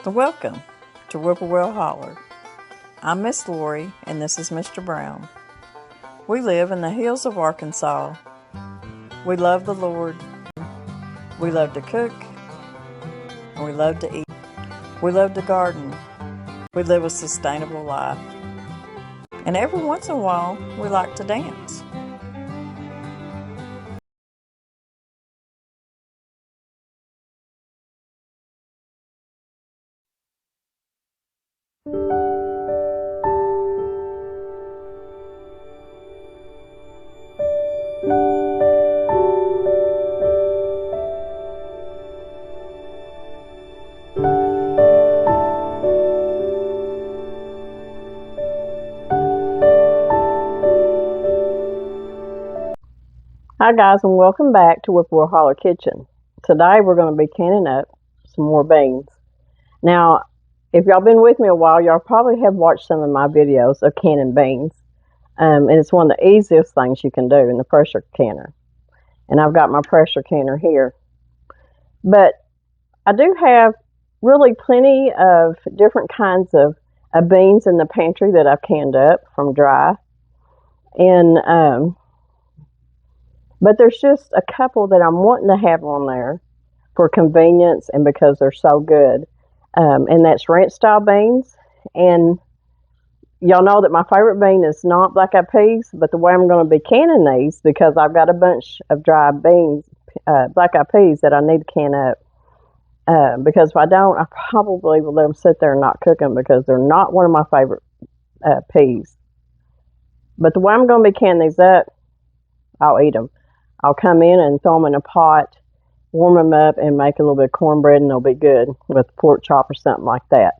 Welcome to Riverwell, Holler. I'm Miss Lori, and this is Mr. Brown. We live in the hills of Arkansas. We love the Lord. We love to cook. And we love to eat. We love to garden. We live a sustainable life. And every once in a while, we like to dance. Hi guys, and welcome back to Riverwell Holler Kitchen. Today we're going to be canning up some more beans. Now, if y'all been with me a while, y'all probably have watched some of my videos of canning beans. And it's one of the easiest things you can do in the pressure canner. And I've got my pressure canner here. But I do have really plenty of different kinds of beans in the pantry that I've canned up from dry. And but there's just a couple that I'm wanting to have on there for convenience and because they're so good. And that's ranch style beans. And y'all know that my favorite bean is not black eyed peas, but the way I'm going to be canning these, because I've got a bunch of dry beans, black eyed peas that I need to can up. Because if I don't, I probably will let them sit there and not cook them because they're not one of my favorite peas. But the way I'm going to be canning these up, I'll eat them. I'll come in and throw them in a pot, warm them up, and make a little bit of cornbread, and they'll be good with pork chop or something like that.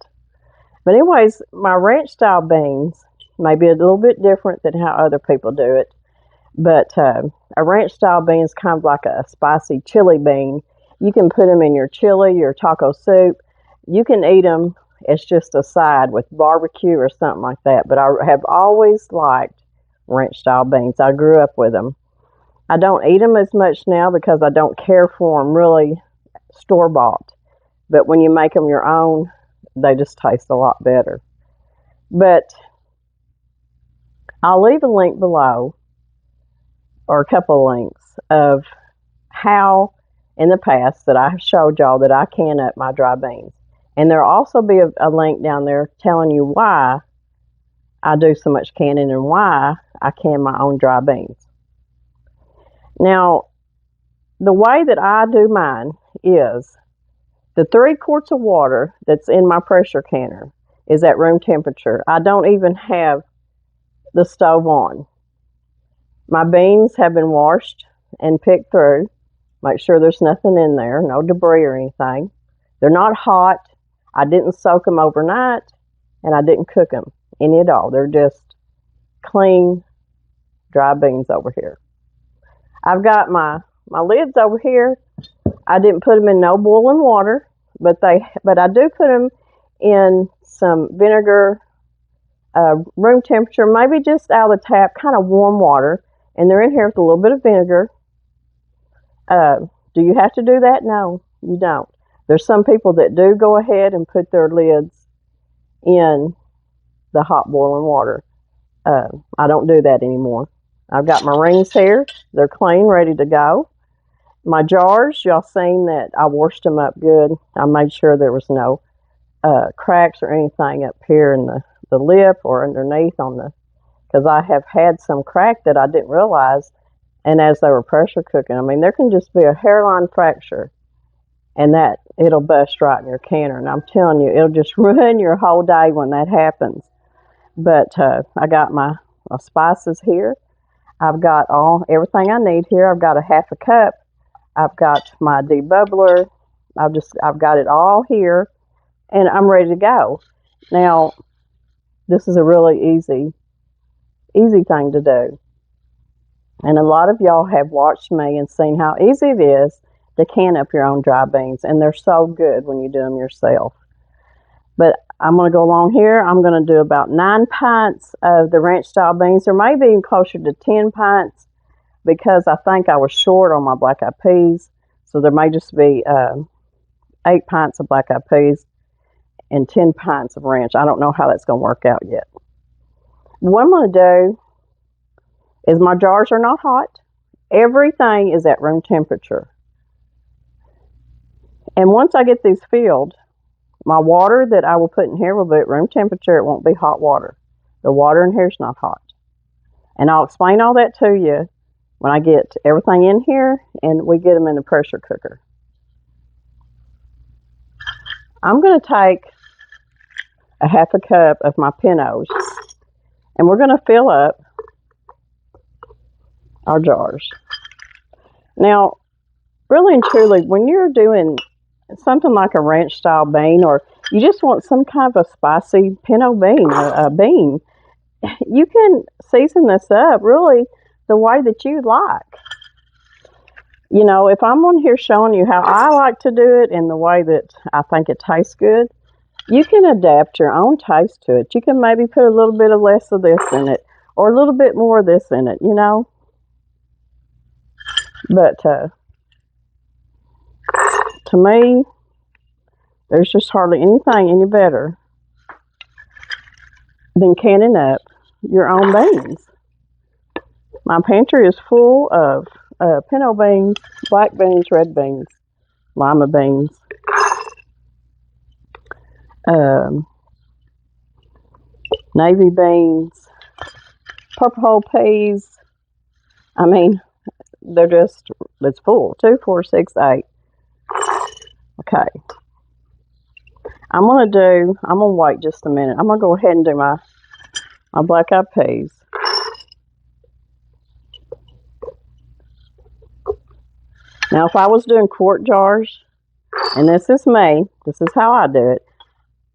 But anyways, my ranch style beans may be a little bit different than how other people do it. But a ranch style bean is kind of like a spicy chili bean. You can put them in your chili, your taco soup. You can eat them as just a side with barbecue or something like that. But I have always liked ranch style beans. I grew up with them. I don't eat them as much now because I don't care for them really store-bought. But when you make them your own, they just taste a lot better. But I'll leave a link below, or a couple of links, of how in the past that I have showed y'all that I can up my dry beans. And there'll also be a link down there telling you why I do so much canning and why I can my own dry beans. Now, the way that I do mine is the 3 quarts of water that's in my pressure canner is at room temperature. I don't even have the stove on. My beans have been washed and picked through. Make sure there's nothing in there, no debris or anything. They're not hot. I didn't soak them overnight, and I didn't cook them any at all. They're just clean, dry beans over here. I've got my lids over here. I didn't put them in no boiling water, but I do put them in some vinegar, room temperature, maybe just out of the tap, kind of warm water, and they're in here with a little bit of vinegar. Do you have to do that? No, you don't. There's some people that do go ahead and put their lids in the hot boiling water. I don't do that anymore. I've got my rings here. They're clean, ready to go. My jars, y'all seen that I washed them up good. I made sure there was no cracks or anything up here in the lip or underneath because I have had some crack that I didn't realize, and as they were pressure cooking, I mean, there can just be a hairline fracture, and that it'll bust right in your canner. And I'm telling you, it'll just ruin your whole day when that happens. But I got my spices here. I've got everything I need here. I've got a half a cup. I've got my debubbler. I've got it all here, and I'm ready to go. Now, this is a really easy thing to do. And a lot of y'all have watched me and seen how easy it is to can up your own dry beans, and they're so good when you do them yourself. But I'm going to go along here. I'm going to do about 9 pints of the ranch style beans. There may be even closer to 10 pints because I think I was short on my black eyed peas. So there may just be 8 pints of black eyed peas. and 10 pints of ranch. I don't know how that's going to work out yet. What I'm going to do is my jars are not hot. Everything is at room temperature. And once I get these filled, my water that I will put in here will be at room temperature. It won't be hot water. The water in here is not hot. And I'll explain all that to you when I get everything in here and we get them in the pressure cooker. I'm going to take a half a cup of my Pintos and we're going to fill up our jars. Now, really and truly, when you're doing something like a ranch style bean, or you just want some kind of a spicy pinto bean, a bean, you can season this up really the way that you like. You know, if I'm on here showing you how I like to do it and the way that I think it tastes good, you can adapt your own taste to it. You can maybe put a little bit of less of this in it or a little bit more of this in it, you know. But to me, there's just hardly anything any better than canning up your own beans. My pantry is full of pinto beans, black beans, red beans, lima beans, navy beans, purple whole peas. I mean, it's full. 2, 4, 6, 8. Okay. I'm going to wait just a minute. I'm going to go ahead and do my black-eyed peas. Now, if I was doing quart jars, and this is me, this is how I do it,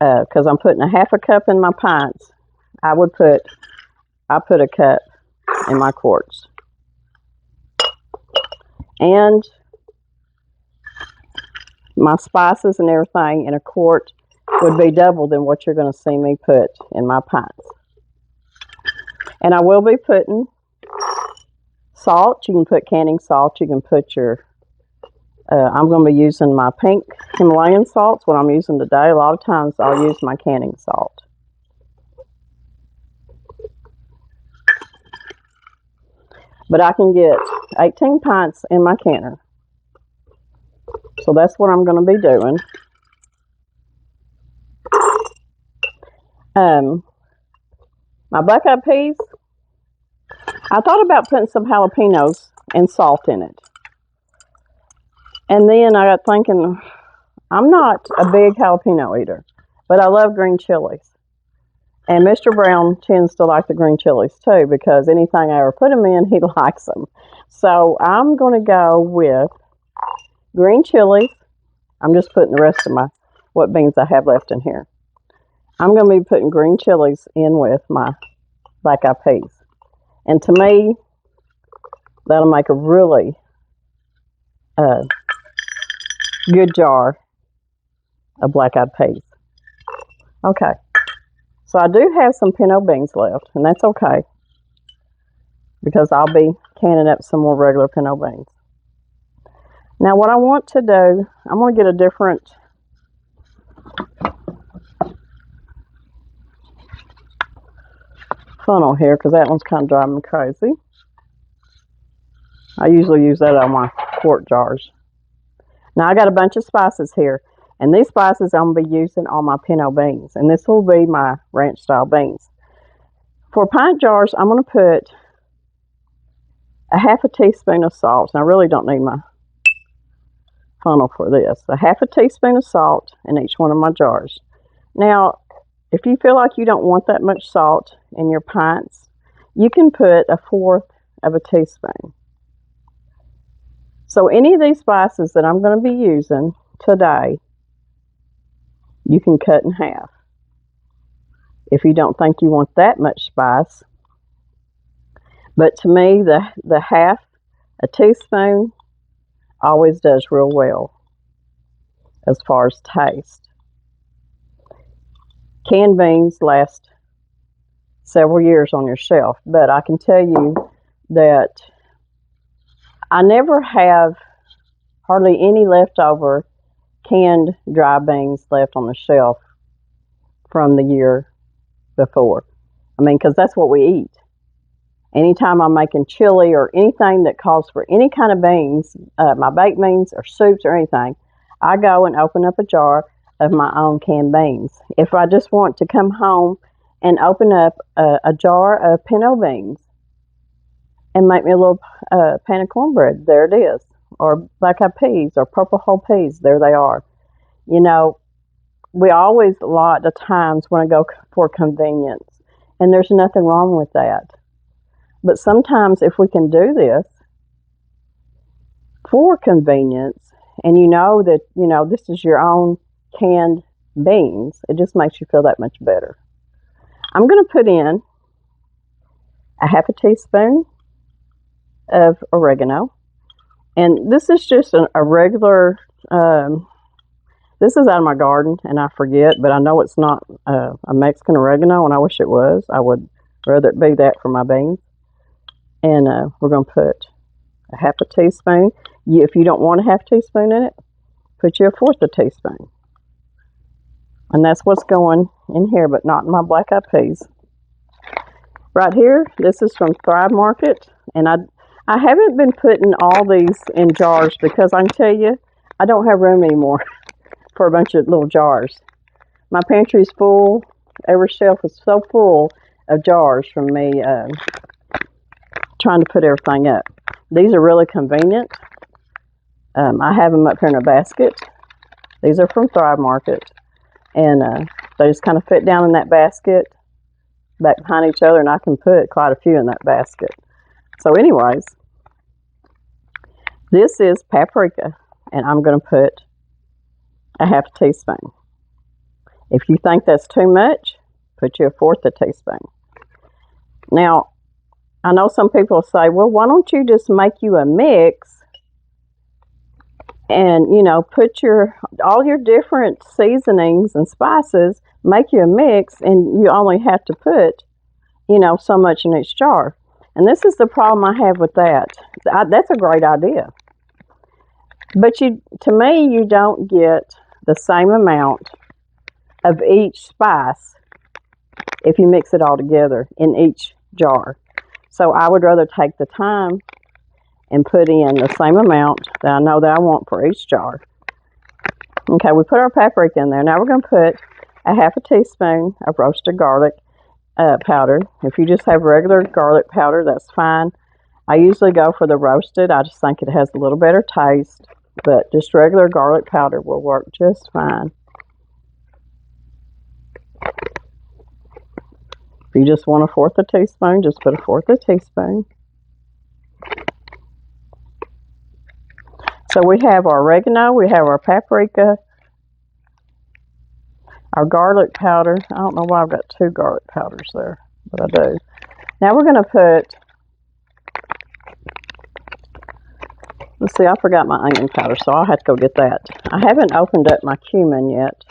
because I'm putting a half a cup in my pints, I put a cup in my quarts. And my spices and everything in a quart would be double than what you're going to see me put in my pints. And I will be putting salt. You can put canning salt. You can put your, I'm going to be using my pink Himalayan salts, what I'm using today. A lot of times I'll use my canning salt. But I can get 18 pints in my canner. So that's what I'm going to be doing. My black-eyed peas, I thought about putting some jalapenos and salt in it. And then I got thinking, I'm not a big jalapeno eater, but I love green chilies. And Mr. Brown tends to like the green chilies too, because anything I ever put him in, he likes them. So I'm going to go with green chilies. I'm just putting the rest of what beans I have left in here. I'm going to be putting green chilies in with my black-eyed peas. And to me, that'll make a really good jar of black-eyed peas. Okay. So I do have some pinto beans left, and that's okay, because I'll be canning up some more regular pinto beans. Now what I want to do, I'm going to get a different funnel here, because that one's kind of driving me crazy. I usually use that on my quart jars. Now I got a bunch of spices here, and these spices I'm going to be using on my pinto beans, and this will be my ranch style beans. For pint jars, I'm going to put a half a teaspoon of salt, and I really don't need my funnel for this. A half a teaspoon of salt in each one of my jars. Now, if you feel like you don't want that much salt in your pints, you can put 1/4 of a teaspoon. So any of these spices that I'm going to be using today, you can cut in half. If you don't think you want that much spice. But to me, the half a teaspoon always does real well as far as taste. Canned beans last several years on your shelf, but I can tell you that I never have hardly any leftover canned dry beans left on the shelf from the year before. I mean, because that's what we eat. Anytime I'm making chili or anything that calls for any kind of beans, my baked beans or soups or anything, I go and open up a jar of my own canned beans. If I just want to come home and open up a jar of pinto beans and make me a little pan of cornbread, there it is. Or black eyed peas or purple whole peas, there they are. You know, we always, a lot of times, want to go for convenience. And there's nothing wrong with that. But sometimes if we can do this for convenience, and you know that, this is your own canned beans, it just makes you feel that much better. I'm going to put in a half a teaspoon of oregano. And this is just a regular, this is out of my garden, and I forget, but I know it's not a Mexican oregano, and I wish it was. I would rather it be that for my beans. And we're going to put a half a teaspoon. If you don't want a half teaspoon in it, put you a fourth a teaspoon. And that's what's going in here, but not in my black eyed peas. Right here, this is from Thrive Market, and I haven't been putting all these in jars because I can tell you, I don't have room anymore for a bunch of little jars. My pantry's full. Every shelf is so full of jars from me trying to put everything up. These are really convenient. I have them up here in a basket. These are from Thrive Market. And they just kind of fit down in that basket back behind each other, and I can put quite a few in that basket. So anyways, this is paprika, and I'm going to put a half a teaspoon. If you think that's too much, put you a fourth a teaspoon. Now, I know some people say, well, why don't you just make you a mix and, put all your different seasonings and spices, make you a mix, and you only have to put, so much in each jar. And this is the problem I have with that. That's a great idea. But to me, you don't get the same amount of each spice if you mix it all together in each jar. So I would rather take the time and put in the same amount that I know that I want for each jar. Okay, we put our paprika in there. Now we're going to put a half a teaspoon of roasted garlic powder. If you just have regular garlic powder, that's fine. I usually go for the roasted. I just think it has a little better taste, but just regular garlic powder will work just fine. If you just want a fourth a teaspoon, just put a fourth a teaspoon. So we have our oregano, we have our paprika, our garlic powder. I don't know why I've got two garlic powders there, but I do. Now we're going to put, let's see, I forgot my onion powder, so I'll have to go get that. I haven't opened up my cumin yet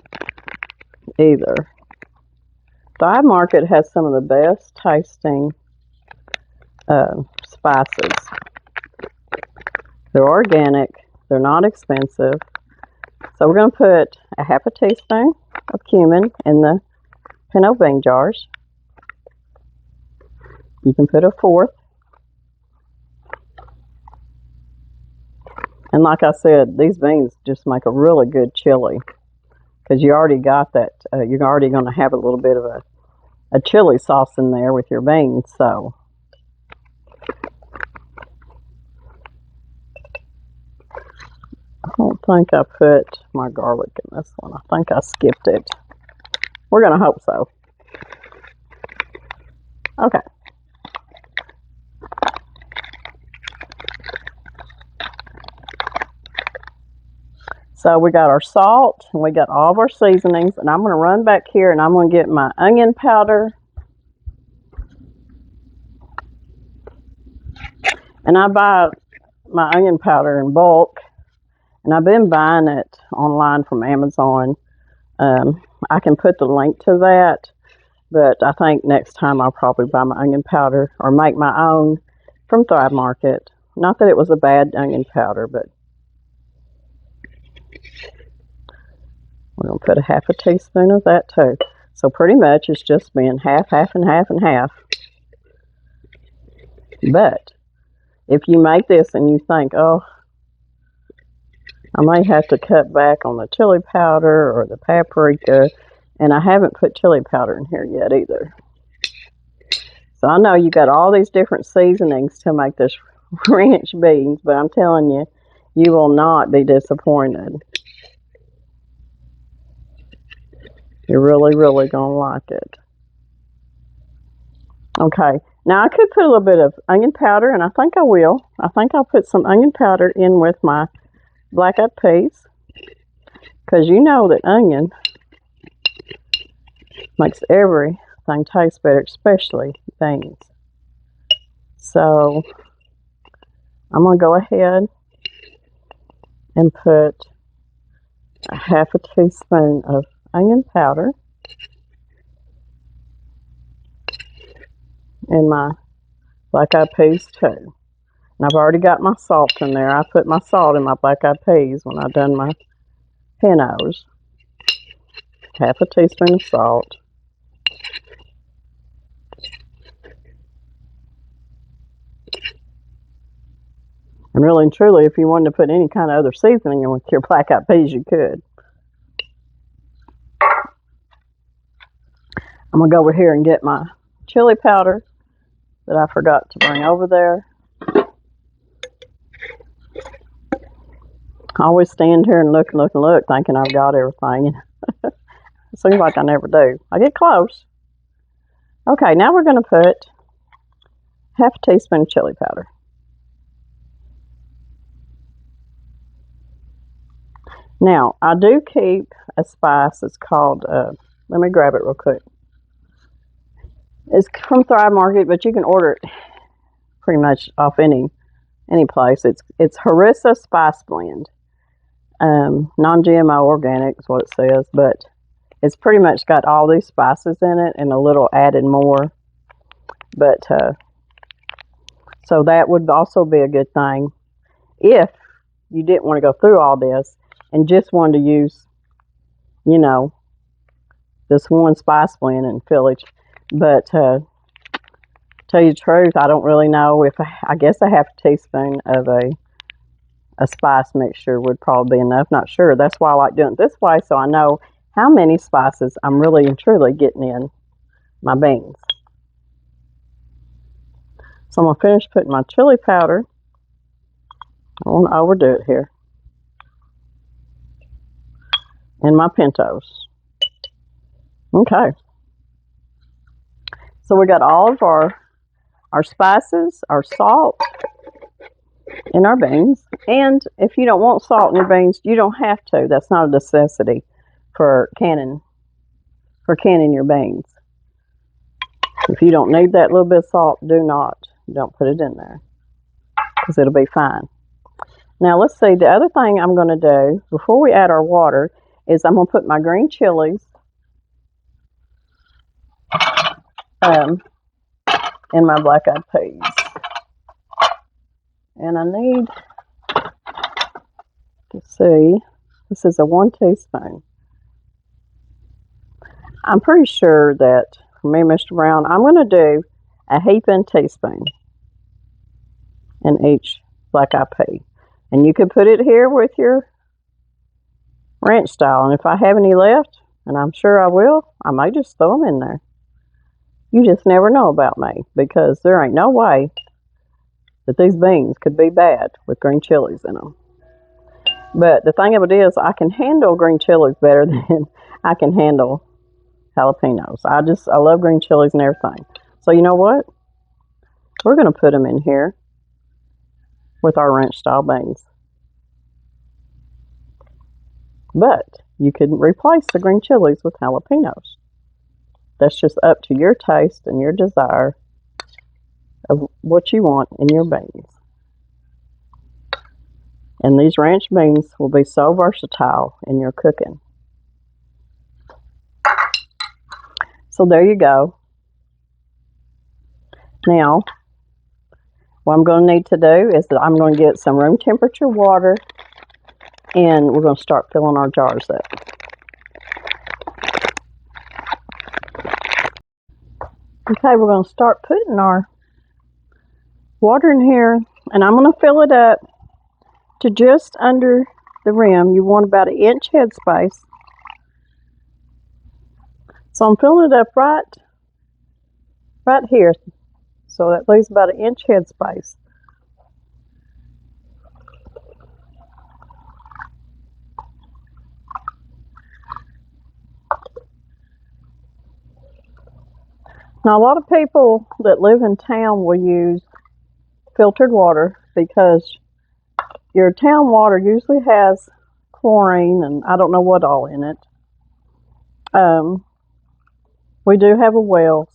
either. Thrive Market has some of the best tasting spices. They're organic. They're not expensive. So we're going to put a half a teaspoon of cumin in the pinto bean jars. You can put a fourth. And like I said, these beans just make a really good chili. Because you already got that, you're already going to have a little bit of a chili sauce in there with your beans. So I don't think I put my garlic in this one. I think I skipped it. We're going to hope so. Okay. So we got our salt, and we got all of our seasonings, and I'm going to run back here, and I'm going to get my onion powder. And I buy my onion powder in bulk, and I've been buying it online from Amazon. I can put the link to that, but I think next time I'll probably buy my onion powder or make my own from Thrive Market. Not that it was a bad onion powder, but we're going to put a half a teaspoon of that too. So pretty much it's just been half, half, and half, and half. But if you make this and you think, oh, I may have to cut back on the chili powder or the paprika, and I haven't put chili powder in here yet either. So I know you got all these different seasonings to make this ranch beans, but I'm telling you, you will not be disappointed. You're really, really going to like it. Okay, now I could put a little bit of onion powder, and I think I will. I think I'll put some onion powder in with my black-eyed peas, because you know that onion makes everything taste better, especially beans. So I'm going to go ahead and put a half a teaspoon of onion powder in my black-eyed peas too. And I've already got my salt in there. I put my salt in my black-eyed peas when I done my pintos. Half a teaspoon of salt. And really and truly, if you wanted to put any kind of other seasoning in with your black-eyed peas, you could. I'm going to go over here and get my chili powder that I forgot to bring over there. I always stand here and look thinking I've got everything. It seems like I never do. I get close. Okay, now we're going to put half a teaspoon of chili powder. Now, I do keep a spice. It's called, let me grab it real quick. It's from Thrive Market, but you can order it pretty much off any place. It's Harissa Spice Blend. Non-GMO organic is what it says, but it's pretty much got all these spices in it and a little added more. But, so that would also be a good thing if you didn't want to go through all this and just wanted to use, you know, this one spice blend and fill it. But tell you the truth, I don't really know if I guess a half a teaspoon of a spice mixture would probably be enough. Not sure. That's why I like doing it this way, so I know how many spices I'm really and truly getting in my beans. So I'm going to finish putting my chili powder. I won't overdo it here. And my pintos. Okay. So we got all of our spices, our salt, and our beans. And if you don't want salt in your beans, you don't have to. That's not a necessity for canning your beans. If you don't need that little bit of salt, don't put it in there, because it'll be fine. Now let's see, the other thing I'm going to do before we add our water is I'm going to put my green chilies in my black-eyed peas. And I need to see, this is a 1 teaspoon. I'm pretty sure that for me, Mr. Brown, I'm going to do a heaping teaspoon in each black-eyed pea. And you could put it here with your ranch style. And if I have any left, and I'm sure I will, I may just throw them in there. You just never know about me, because there ain't no way that these beans could be bad with green chilies in them. But the thing of it is, I can handle green chilies better than I can handle jalapenos. I love green chilies and everything. So you know what? We're going to put them in here with our ranch style beans. But you could replace the green chilies with jalapenos. That's just up to your taste and your desire of what you want in your beans. And these ranch beans will be so versatile in your cooking. So there you go. Now, what I'm going to need to do is that I'm going to get some room temperature water, and we're going to start filling our jars up. Okay, we're going to start putting our water in here, and I'm going to fill it up to just under the rim. You want about 1 inch headspace. So I'm filling it up right here. So that leaves about 1 inch headspace. Now, a lot of people that live in town will use filtered water because your town water usually has chlorine and I don't know what all in it. We do have a well,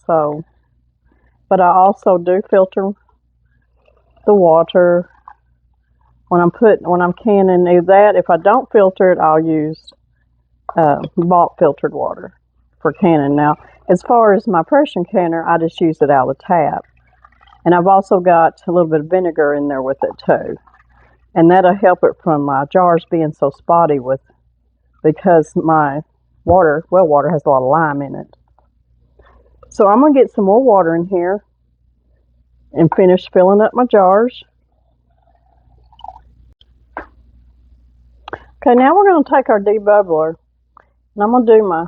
but I also do filter the water when I'm canning. Either that, if I don't filter it, I'll use bought filtered water for canning. Now, as far as my pressure canner, I just use it out of the tap, and I've also got a little bit of vinegar in there with it too, and that'll help it from my jars being so spotty because my well water has a lot of lime in it. So I'm going to get some more water in here and finish filling up my jars. Okay, now we're going to take our debubbler, and I'm going to do my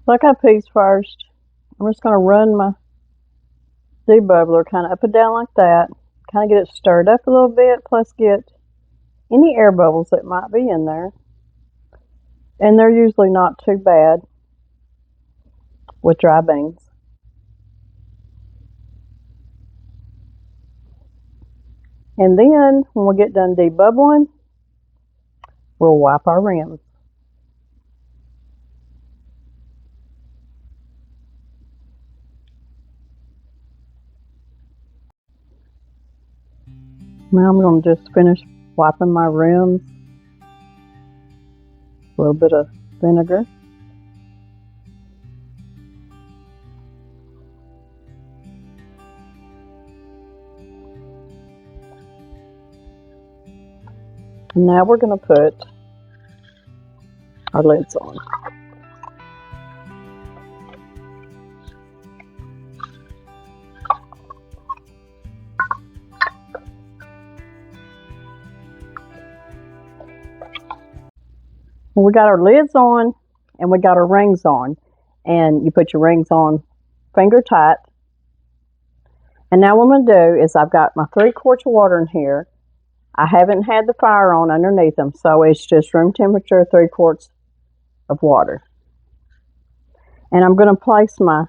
buckeye peas first. I'm just going to run my debubbler kind of up and down like that, kind of get it stirred up a little bit, plus get any air bubbles that might be in there. And they're usually not too bad with dry beans. And then when we get done debubbling, we'll wipe our rims. Now I'm going to just finish wiping my rims. A little bit of vinegar. And now we're going to put our lids on. We got our lids on and we got our rings on, and you put your rings on finger tight. And now what I'm going to do is I've got my 3 quarts of water in here. I haven't had the fire on underneath them, so it's just room temperature 3 quarts of water. And I'm going to place my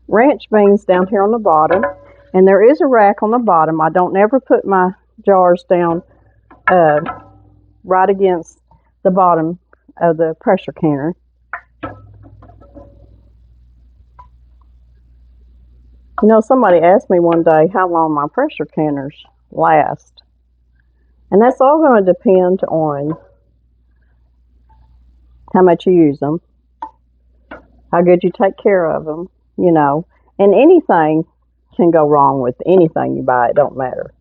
ranch beans down here on the bottom, and there is a rack on the bottom. I don't ever put my jars down right against the bottom of the pressure canner. You know, somebody asked me one day how long my pressure canners last. And that's all going to depend on how much you use them, how good you take care of them, you know. And anything can go wrong with anything you buy. It don't matter.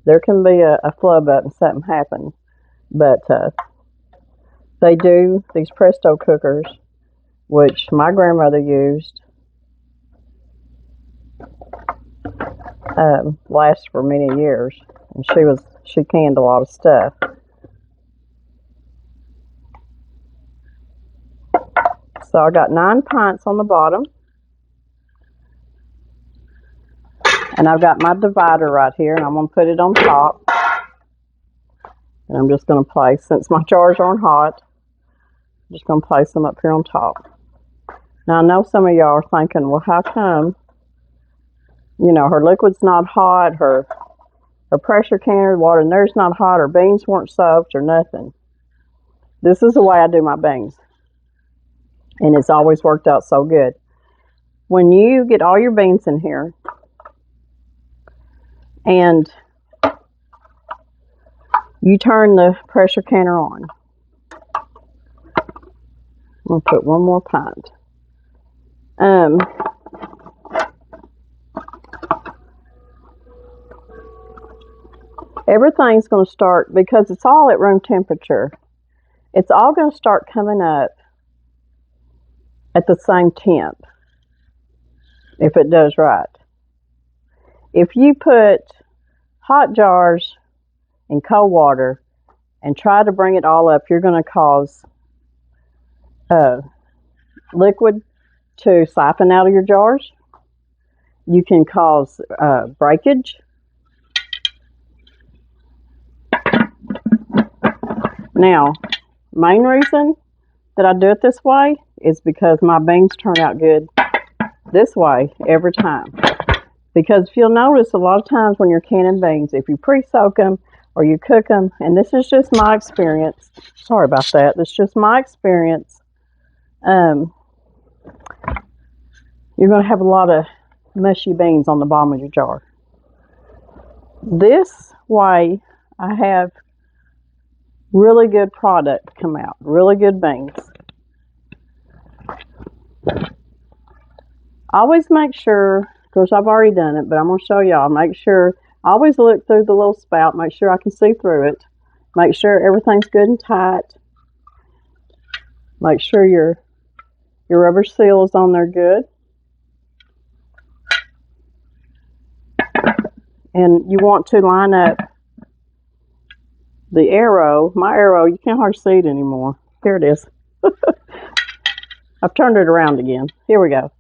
There can be a flub up and something happen. But they do, these Presto cookers, which my grandmother used, last for many years. And she canned a lot of stuff. So I got 9 pints on the bottom. And I've got my divider right here, and I'm going to put it on top. And I'm just going to place, since my jars aren't hot, I'm just going to place them up here on top. Now I know some of y'all are thinking, well, how come, you know, her liquid's not hot, her pressure canner water in there's not hot, her beans weren't soaked or nothing. This is the way I do my beans. And it's always worked out so good. When you get all your beans in here, and you turn the pressure canner on. I'm going to put 1 more pint. Everything's going to start, because it's all at room temperature, it's all going to start coming up at the same temp. if it does right. If you put hot jars in cold water and try to bring it all up, you're going to cause liquid to siphon out of your jars. You can cause breakage. Now, main reason that I do it this way is because my beans turn out good this way every time. Because if you'll notice, a lot of times when you're canning beans, if you pre-soak them or you cook them, and this is just my experience, sorry about that, this is just my experience, you're going to have a lot of mushy beans on the bottom of your jar. This way, I have really good product come out, really good beans. Always make sure, of course I've already done it, but I'm going to show y'all, make sure, always look through the little spout, make sure I can see through it. Make sure everything's good and tight. Make sure your rubber seal is on there good. And you want to line up the arrow. My arrow, you can't hardly see it anymore. Here it is. I've turned it around again. Here we go.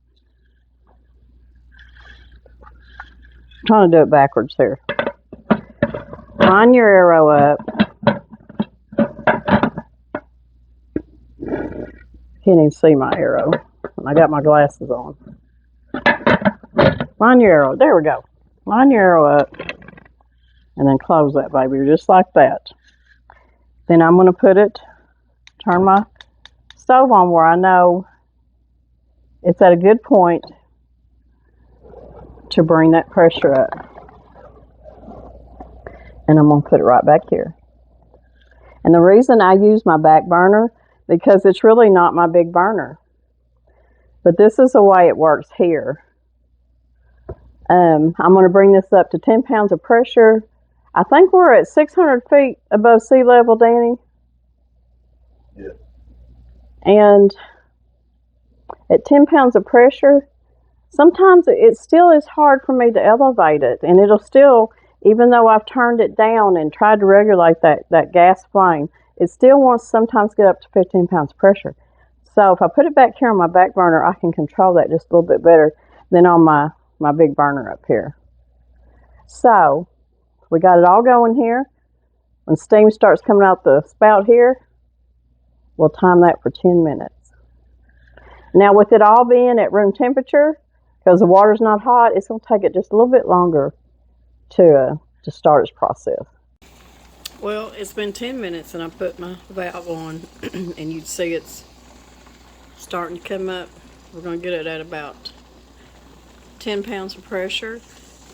I'm trying to do it backwards here. Line your arrow up. Can't even see my arrow when I got my glasses on. Line your arrow. There we go. Line your arrow up. And then close that baby just like that. Then I'm going to put it, turn my stove on where I know it's at a good point to bring that pressure up. And I'm going to put it right back here. And the reason I use my back burner, because it's really not my big burner. But this is the way it works here. I'm going to bring this up to 10 pounds of pressure. I think we're at 600 feet above sea level, Danny. Yeah. And at 10 pounds of pressure, sometimes it still is hard for me to elevate it. And it'll still, even though I've turned it down and tried to regulate that gas flame, it still wants to sometimes get up to 15 pounds of pressure. So if I put it back here on my back burner, I can control that just a little bit better than on my big burner up here. So we got it all going here. When steam starts coming out the spout here, we'll time that for 10 minutes. Now with it all being at room temperature, because the water's not hot, it's going to take it just a little bit longer to start its process. Well, it's been 10 minutes and I put my valve on and you'd see it's starting to come up. We're going to get it at about 10 pounds of pressure,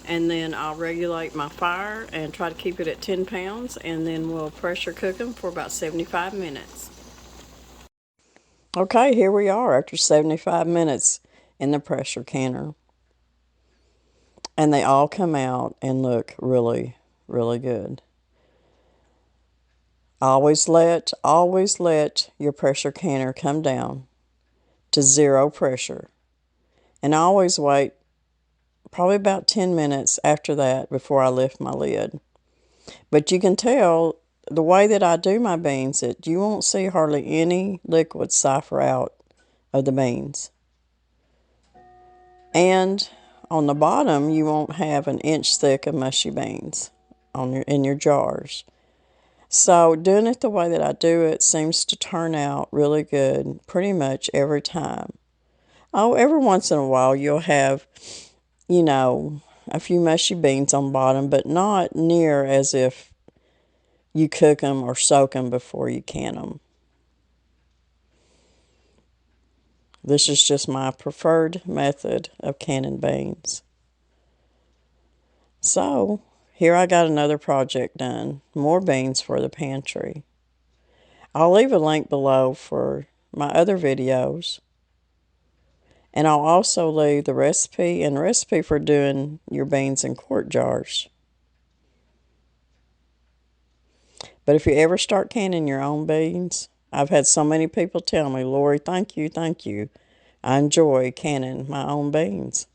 and then I'll regulate my fire and try to keep it at 10 pounds, and then we'll pressure cook them for about 75 minutes. Okay, here we are after 75 minutes in the pressure canner. And they all come out and look really, really good. Always let your pressure canner come down to 0 pressure. And always wait probably about 10 minutes after that before I lift my lid. But you can tell the way that I do my beans that you won't see hardly any liquid siphon out of the beans. And on the bottom, you won't have an inch thick of mushy beans in your jars. So doing it the way that I do it seems to turn out really good pretty much every time. Oh, every once in a while you'll have, you know, a few mushy beans on bottom, but not near as if you cook them or soak them before you can them. This is just my preferred method of canning beans. So, here I got another project done. More beans for the pantry. I'll leave a link below for my other videos. And I'll also leave the recipe for doing your beans in quart jars. But if you ever start canning your own beans, I've had so many people tell me, Lori, thank you. I enjoy canning my own beans.